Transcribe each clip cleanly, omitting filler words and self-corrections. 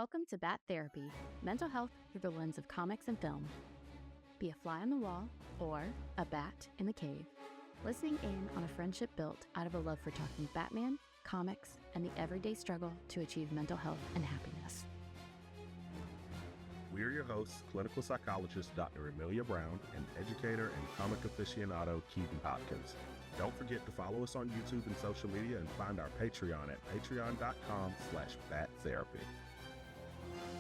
Welcome to Bat Therapy, mental health through the lens of comics and film. Be a fly on the wall or a bat in the cave, listening in on a friendship built out of a love for talking Batman, comics, and the everyday struggle to achieve mental health and happiness. We're your hosts, clinical psychologist Dr. Amelia Brown and educator and comic aficionado Keaton Hopkins. Don't forget to follow us on YouTube and social media and find our Patreon at patreon.com/battherapy.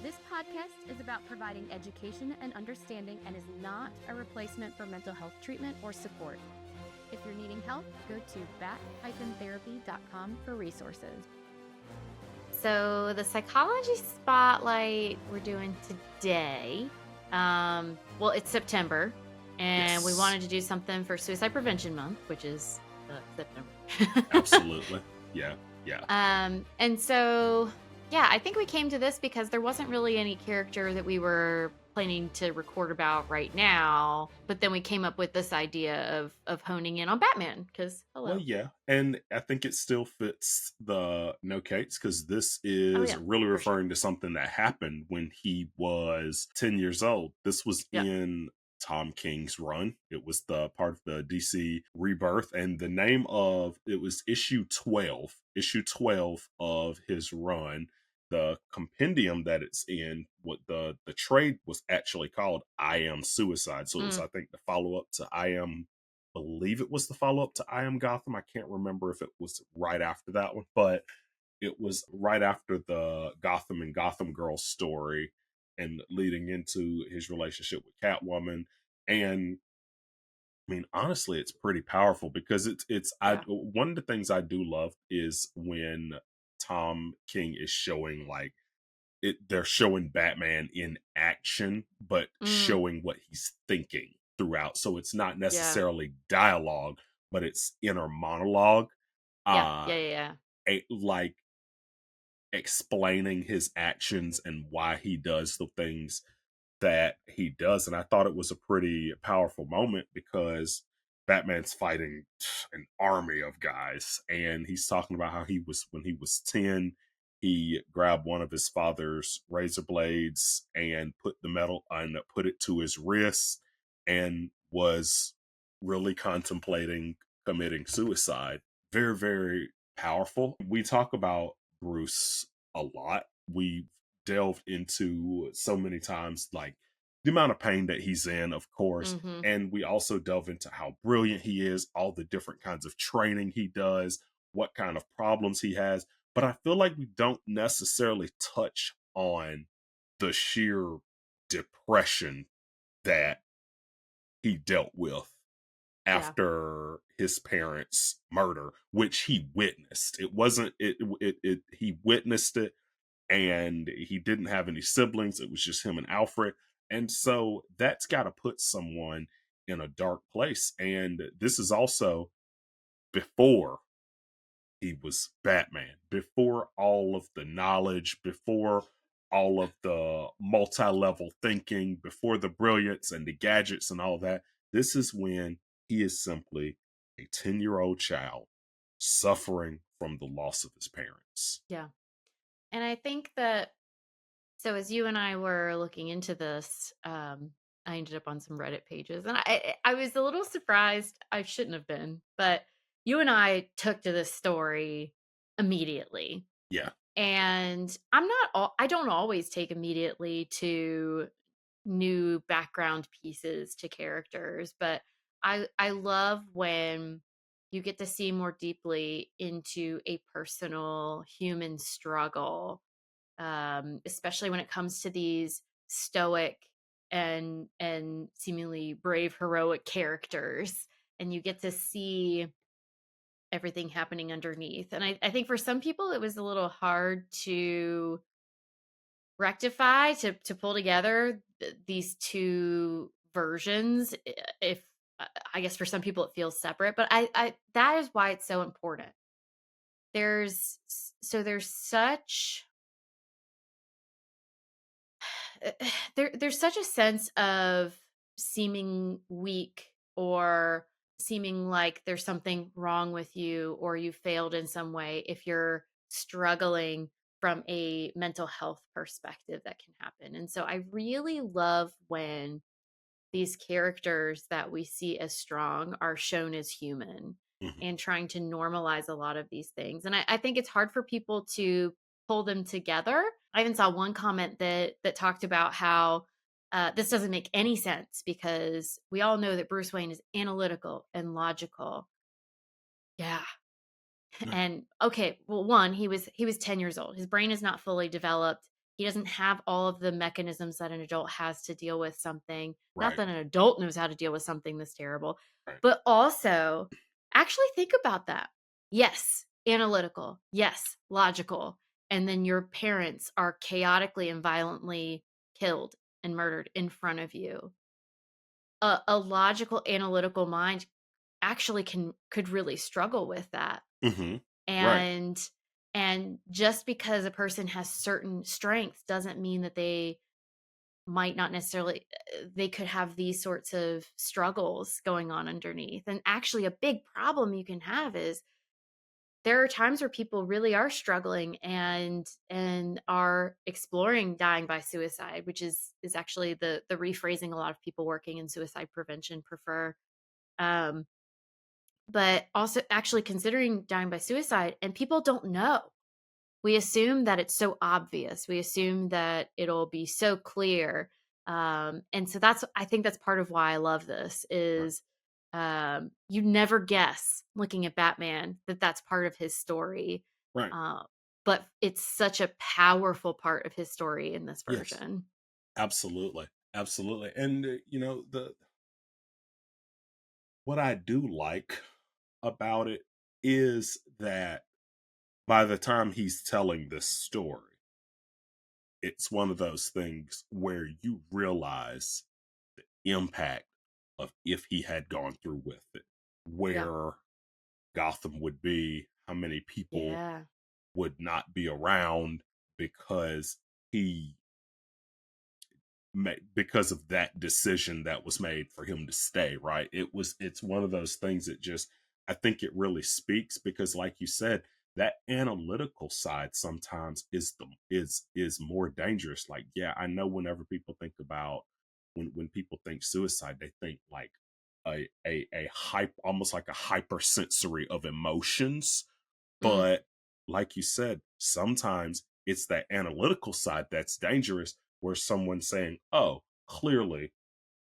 This podcast is about providing education and understanding and is not a replacement for mental health treatment or support. If you're needing help, go to bat-therapy.com for resources. So the psychology spotlight we're doing today, well, it's September, and we wanted to do something for Suicide Prevention Month, which is September. Absolutely. Yeah. And so, yeah, I think we came to this because there wasn't really any character that we were planning to record about right now, but then we came up with this idea of honing in on Batman because Well, yeah, and I think it still fits the no Kates because this is really referring to something that happened when he was 10 years old. This was in Tom King's run. It was the part of the DC Rebirth, and the name of it was issue 12 of his run. The compendium that it's in, what the trade was actually called I Am Suicide. So it was, I think, the follow-up to believe it was the follow-up to I Am Gotham. I can't remember if it was right after that one, but it was right after the Gotham and Gotham Girl story and leading into his relationship with Catwoman. And I mean, honestly, it's pretty powerful because one of the things I do love is when Tom King is showing they're showing Batman in action, but showing what he's thinking throughout. So it's not necessarily dialogue, but it's inner monologue. Like explaining his actions and why he does the things that he does. And I thought it was a pretty powerful moment because Batman's fighting an army of guys, and he's talking about how when he was 10, he grabbed one of his father's razor blades and put it to his wrist and was really contemplating committing suicide. Very, very powerful. We talk about Bruce a lot. We've delved into so many times, like the amount of pain that he's in, of course. And we also delve into how brilliant he is, all the different kinds of training he does, what kind of problems he has. But I feel like we don't necessarily touch on the sheer depression that he dealt with after his parents' murder, which he witnessed. He witnessed it, and he didn't have any siblings. It was just him and Alfred. And so that's got to put someone in a dark place. And this is also before he was Batman, before all of the knowledge, before all of the multi-level thinking, before the brilliance and the gadgets and all that. This is when he is simply a 10-year-old child suffering from the loss of his parents. Yeah. And I think that, so as you and I were looking into this, I ended up on some Reddit pages, and I was a little surprised. I shouldn't have been, but you and I took to this story immediately. Yeah. And I don't always take immediately to new background pieces to characters, but I love when you get to see more deeply into a personal human struggle, especially when it comes to these stoic and seemingly brave, heroic characters, and you get to see everything happening underneath. And I think for some people it was a little hard to rectify, to pull together these two versions. If I guess for some people it feels separate, but I that is why it's so important. There's such there's such a sense of seeming weak or seeming like there's something wrong with you or you failed in some way if you're struggling from a mental health perspective that can happen. And so I really love when these characters that we see as strong are shown as human Hmm. and trying to normalize a lot of these things. And I think it's hard for people to pull them together. I even saw one comment that talked about how this doesn't make any sense because we all know that Bruce Wayne is analytical and logical. Yeah. Right. And okay, well, one, he was 10 years old. His brain is not fully developed. He doesn't have all of the mechanisms that an adult has to deal with something. Not Right. that an adult knows how to deal with something this terrible, Right. but also actually think about that. Yes, analytical. Yes, logical. And then your parents are chaotically and violently killed and murdered in front of you. A logical analytical mind actually could really struggle with that. Hmm. Right. and and just because a person has certain strengths doesn't mean that they might not necessarily they could have these sorts of struggles going on underneath. And actually a big problem you can have is there are times where people really are struggling and are exploring dying by suicide, which is actually the rephrasing a lot of people working in suicide prevention prefer. um but also actually considering dying by suicide, and people don't know. We assume that it's so obvious. We assume that it'll be so clear. And so I think that's part of why I love this Right. is you never guess looking at Batman that that's part of his story. Right. Uh, but it's such a powerful part of his story in this Yes. version. Absolutely. Absolutely. And the what I do like about it is that by the time he's telling this story, it's one of those things where you realize impact of if he had gone through with it, Yeah. where Gotham would be, how many people Yeah. would not be around because he because of that decision that was made for him to stay, right? It's one of those things that just, I think it really speaks because like you said, that analytical side sometimes is more dangerous. Like, yeah, I know whenever people think about when people think suicide, they think like a hype, almost like a hypersensory of emotions. Mm, But like you said, sometimes it's that analytical side that's dangerous, where someone's saying, oh, clearly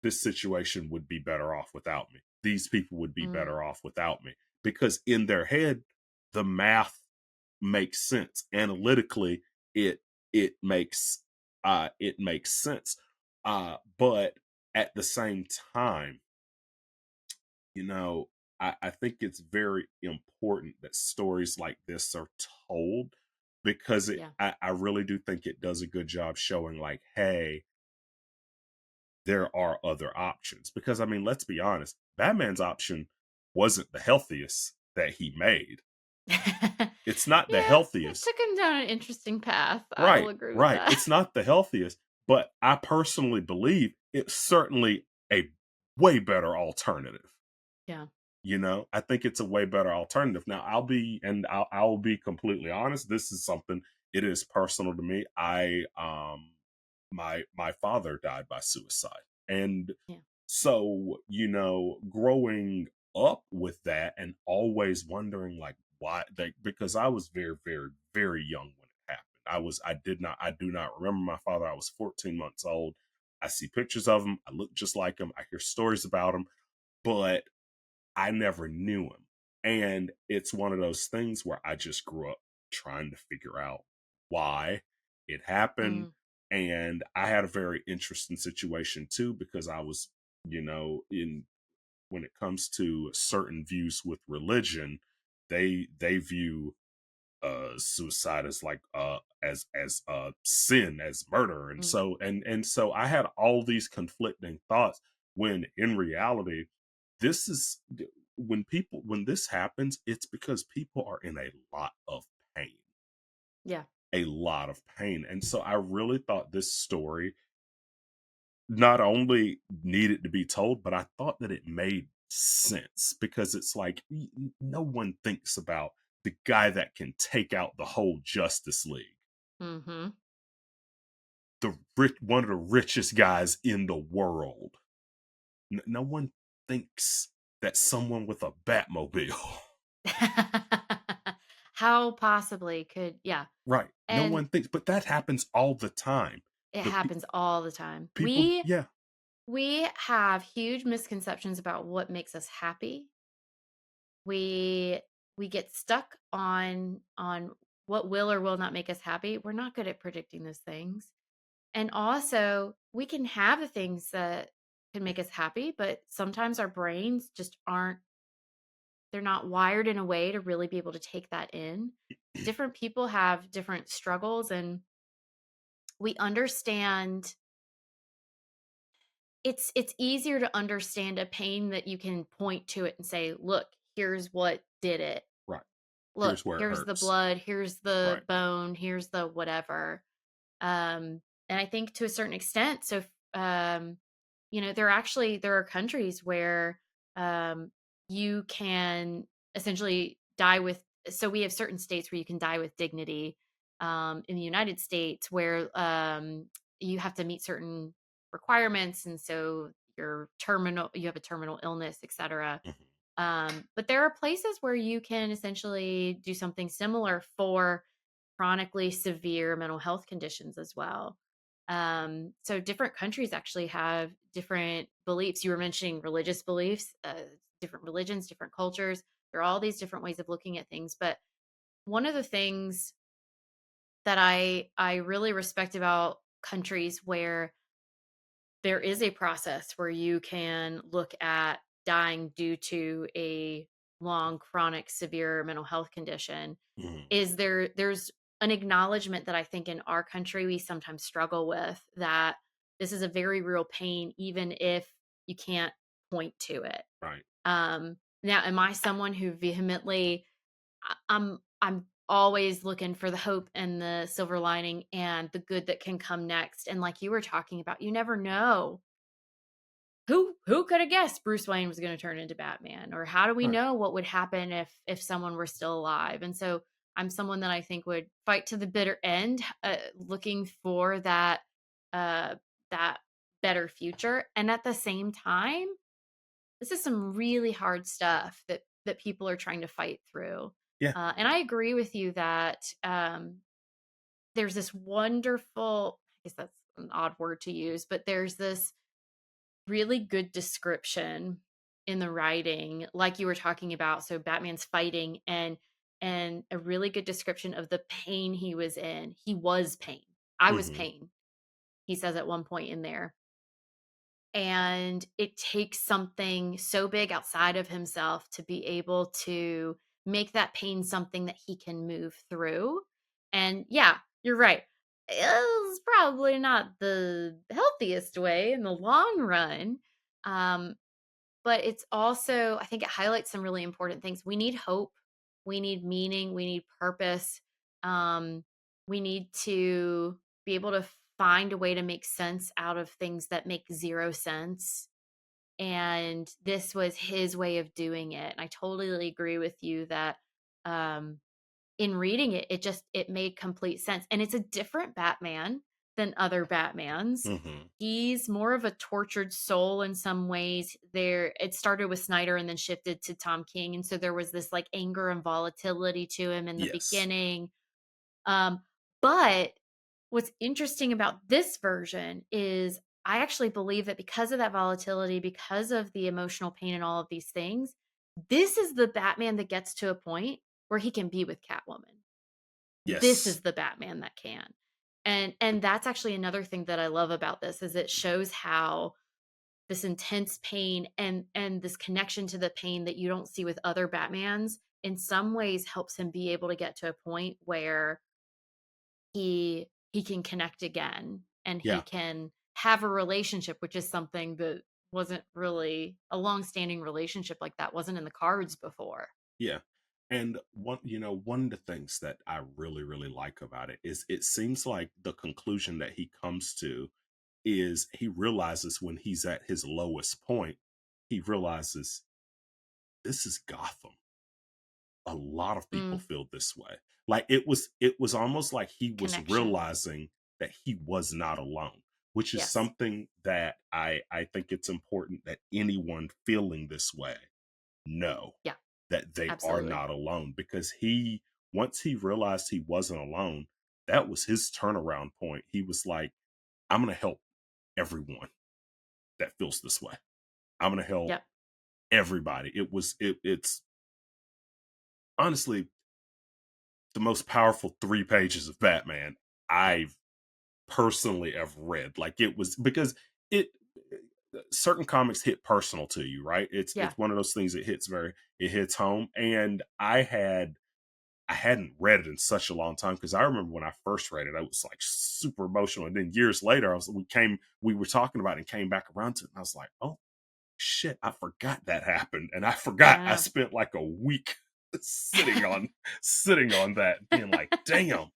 this situation would be better off without me. These people would be mm, better off without me. Because in their head, the math makes sense. Analytically, it it makes sense. But at the same time, you know, I think it's very important that stories like this are told because yeah. I really do think it does a good job showing like, hey, there are other options. Because I mean, let's be honest, Batman's option wasn't the healthiest that he made. Yeah, It's not the it healthiest. took him down an interesting path. I will Right, agree with right. that. It's not the healthiest, but I personally believe it's certainly a way better alternative. Yeah. I think it's a way better alternative. Now, I'll be completely honest. This is something, it is personal to me. My father died by suicide. And Yeah. so, growing up with that and always wondering like why they, because I was very, very, very young when it happened. I do not remember my father. I was 14 months old. I see pictures of him. I look just like him. I hear stories about him, but I never knew him. And it's one of those things where I just grew up trying to figure out why it happened. Mm, And I had a very interesting situation too, because I was, in when it comes to certain views with religion, they view suicide as like as sin, as murder. And mm. so I had all these conflicting thoughts, when in reality this is, when this happens, it's because people are in a lot of pain, Yeah. a lot of pain. And so I really thought this story not only needed to be told, but I thought that it made sense, because it's like no one thinks about the guy that can take out the whole Justice League. Mhm. The one of the richest guys in the world. No one thinks that someone with a Batmobile. How possibly could yeah. Right. No And one thinks, but that happens all the time. it The happens all the time. people, yeah, We have huge misconceptions about what makes us happy. We we get stuck on what will or will not make us happy. We're not good at predicting those things. And also, we can have the things that can make us happy, but sometimes our brains just aren't they're not wired in a way to really be able to take that in. Different people have different struggles and we understand it's easier to understand a pain that you can point to it and say, "Look, here's what did it. right. Look, Here's where it here's the hurts. blood, here's the Right. bone, here's the whatever." And I think to a certain extent, so there are countries where um, you can essentially die with. So we have certain states where you can die with dignity. In the United States, where you have to meet certain requirements, and so you have a terminal illness, etc. Mhm. But there are places where you can essentially do something similar for chronically severe mental health conditions as well. So different countries actually have different beliefs. You were mentioning religious beliefs, different religions, different cultures. There are all these different ways of looking at things. But one of the things that I really respect about countries where there is a process where you can look at dying due to a long chronic severe mental health condition Mhm. is there's an acknowledgement that I think in our country we sometimes struggle with, that this is a very real pain even if you can't point to it. Right. Now am I someone who vehemently I'm always looking for the hope and the silver lining and the good that can come next, and like you were talking about, you never know who could have guessed Bruce Wayne was going to turn into Batman, or how do we Right. know what would happen if someone were still alive? And so I'm someone that I think would fight to the bitter end, looking for uh that better future. And at the same time, this is some really hard stuff that people are trying to fight through. Yeah. And I agree with you that there's this wonderful, I guess that's an odd word to use, but there's this really good description in the writing, like you were talking about. So Batman's fighting, and a really good description of the pain he was in. He was pain. I was Mhm. pain, he says at one point in there. And it takes something so big outside of himself to be able to make that pain something that he can move through. And yeah, you're right. It's probably not the healthiest way in the long run. Um, but it's also, I think it highlights some really important things. We need hope, we need meaning, we need purpose. Um, we need to be able to find a way to make sense out of things that make zero sense. And this was his way of doing it. And I totally agree with you that um in reading it, it made complete sense. And it's a different Batman than other Batmans. Mhm. He's more of a tortured soul in some ways. There it started with Snyder and then shifted to Tom King. And so there was this like anger and volatility to him in the Yes. beginning. Um, but what's interesting about this version is I actually believe that because of that volatility, because of the emotional pain and all of these things, this is the Batman that gets to a point where he can be with Catwoman. This Yes. is the Batman that can. And that's actually another thing that I love about this is it shows how this intense pain and this connection to the pain that you don't see with other Batmans in some ways helps him be able to get to a point where he can connect again and he Yeah. can have a relationship, which is something that wasn't really a long-standing relationship like that wasn't in the cards before. Yeah. And one of the things that I really, really like about it is it seems like the conclusion that he comes to is he realizes when he's at his lowest point, he realizes this is Gotham. a lot of people Mm, feel this way. Like it was almost like he was connection. realizing that he was not alone, which is Yes. something that I think it's important that anyone feeling this way know Yeah, that they are absolutely. not alone, because he once he realized he wasn't alone, that was his turnaround point. He was like, I'm going to help everyone that feels this way. I'm going to help Yep. everybody. It's honestly the most powerful 3 pages of Batman I've personally have read. Like, it was because it certain comics hit personal to you, right? Yeah. It's one of those things that it hits home. And I hadn't read it in such a long time, because I remember when I first read it, I was like super emotional. And then years later, we were talking about it and came back around to it. And I was like, oh shit, I forgot that happened. And I forgot I Yeah. spent like a week sitting on that, being like, damn.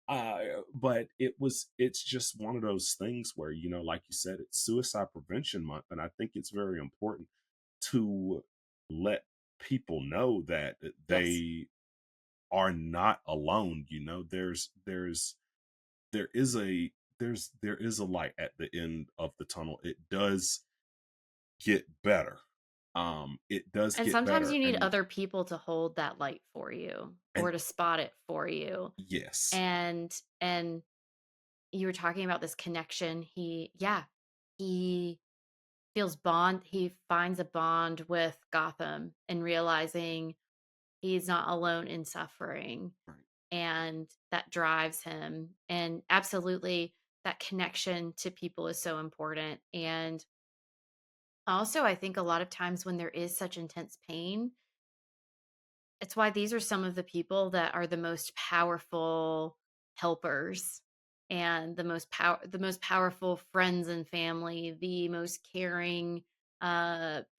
Uh, but it's just one of those things where, like you said, it's suicide prevention month. And I think it's very important to let people know that Yes. they are not alone. There is a there is a light at the end of the tunnel. It does get better. It does And get sometimes better. you need And other people to hold that light for you and or to spot it for you. yes. And you were talking about this connection. He he finds a bond with Gotham and realizing he's not alone in suffering, Right. and that drives him. And absolutely, that connection to people is so important. And also, I think a lot of times when there is such intense pain, it's why these are some of the people that are the most powerful helpers and the most powerful friends and family, the most caring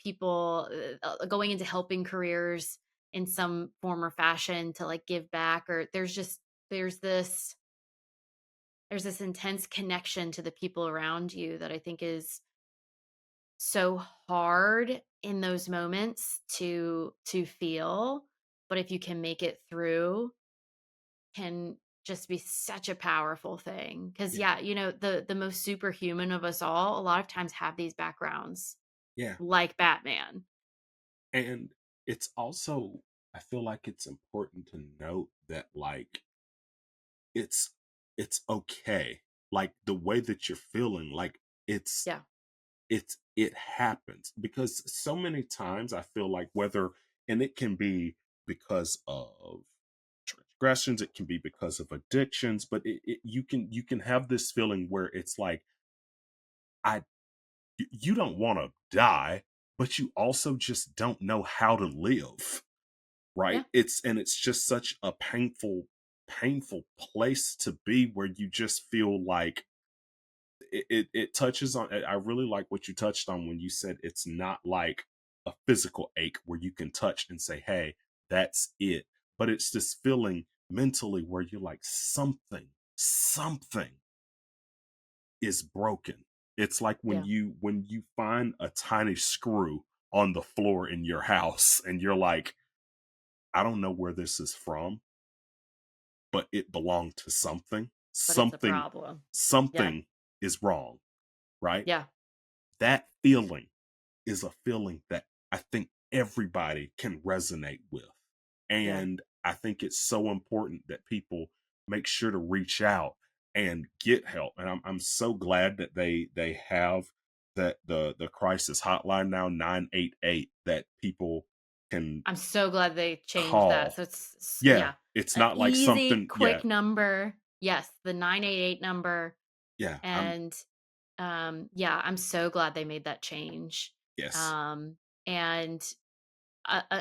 people going into helping careers in some form or fashion to like give back. Or there's this there's this intense connection to the people around you that I think is so hard in those moments to feel, but if you can make it through, can just be such a powerful thing. Because Yeah. yeah, the most superhuman of us all a lot of times have these backgrounds Yeah. like Batman. And it's also, I feel like it's important to note that, like, it's it's okay. Like, the way that you're feeling, like, it's Yeah. it happens, because so many times I feel like, whether and it can be because of transgressions, it can be because of addictions, but you can have this feeling where it's like, I you don't want to die, but you also just don't know how to live, right? Yeah. It's just such a painful place to be, where you just feel like it touches on. I really like what you touched on when you said it's not like a physical ache where you can touch and say, hey, that's it. But it's this feeling mentally where you're like, something is broken. It's like Yeah. when you find a tiny screw on the floor in your house, and you're like, I don't know where this is from, but it belonged to something. But it's a problem. Yeah. Something is wrong, right? Yeah. That feeling is a feeling that I think everybody can resonate with. Yeah. And I think it's so important that people make sure to reach out and get help. And I'm so glad that they have that the crisis hotline now, 988, that people can I'm so glad they changed that. call. So it's Yeah, yeah, it's an not like easy, something. Yeah, quick number. Yes, the 988 number. yeah. And yeah, I'm so glad they made that change. Yes. Um and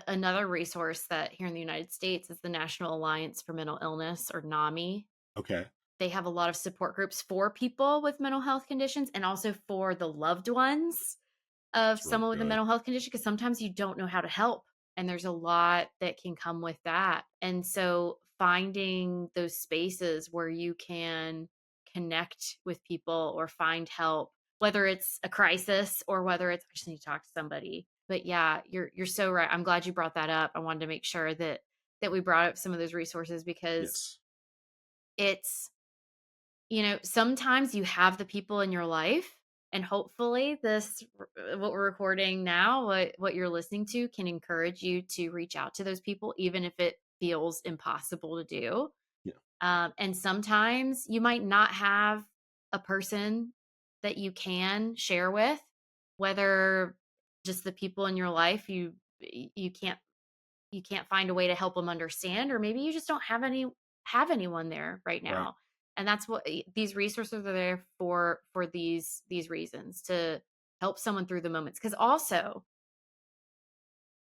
another resource that here in the United States is the National Alliance for Mental Illness, or NAMI. Okay. They have a lot of support groups for people with mental health conditions and also for the loved ones of It's really someone with a good. mental health condition, because sometimes you don't know how to help, and there's a lot that can come with that. And so finding those spaces where you can connect with people or find help, whether it's a crisis or whether it's I just need to talk to somebody. But yeah, you're so right. I'm glad you brought that up. I wanted to make sure that that we brought up some of those resources because Yes. it's, sometimes you have the people in your life, and hopefully what we're recording now, what you're listening to, can encourage you to reach out to those people, even if it feels impossible to do. Yeah. And sometimes you might not have a person that you can share with, whether just the people in your life you can't find a way to help them understand, or maybe you just don't have anyone there right Right. now. And that's what these resources are there for these reasons, to help someone through the moments. Because also,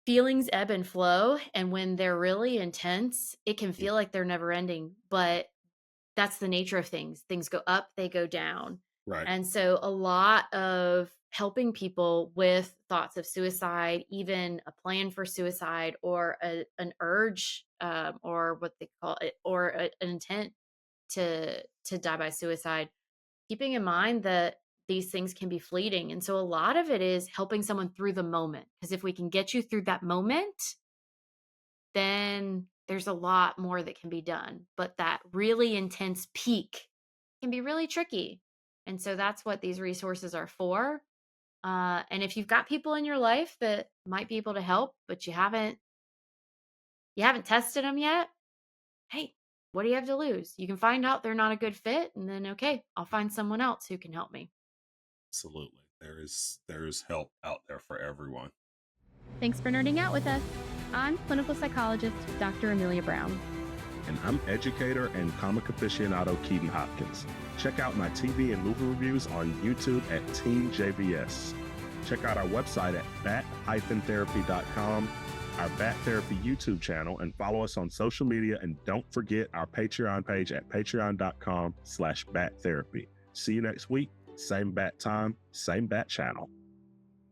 feelings ebb and flow, and when they're really intense, it can Yeah. feel like they're never ending, but that's the nature of things. Things go up, they go down. Right. And so a lot of helping people with thoughts of suicide, even a plan for suicide, or an urge, or what they call it, or an intent to die by suicide, keeping in mind that these things can be fleeting. And so a lot of it is helping someone through the moment. Because if we can get you through that moment, then there's a lot more that can be done. But that really intense peak can be really tricky. And so that's what these resources are for. And if you've got people in your life that might be able to help, but you haven't tested them yet, hey, what do you have to lose? You can find out they're not a good fit, and then okay, I'll find someone else who can help me. Absolutely. There is help out there for everyone. Thanks for nerding out with us. I'm clinical psychologist Dr. Amelia Brown. And I'm educator and comic aficionado Keaton Hopkins. Check out my TV and movie reviews on YouTube at Team JVS. Check out our website at bat-therapy.com, our Bat Therapy YouTube channel, and follow us on social media. And don't forget our Patreon page at patreon.com/battherapy. See you next week. Same bat time, same bat channel.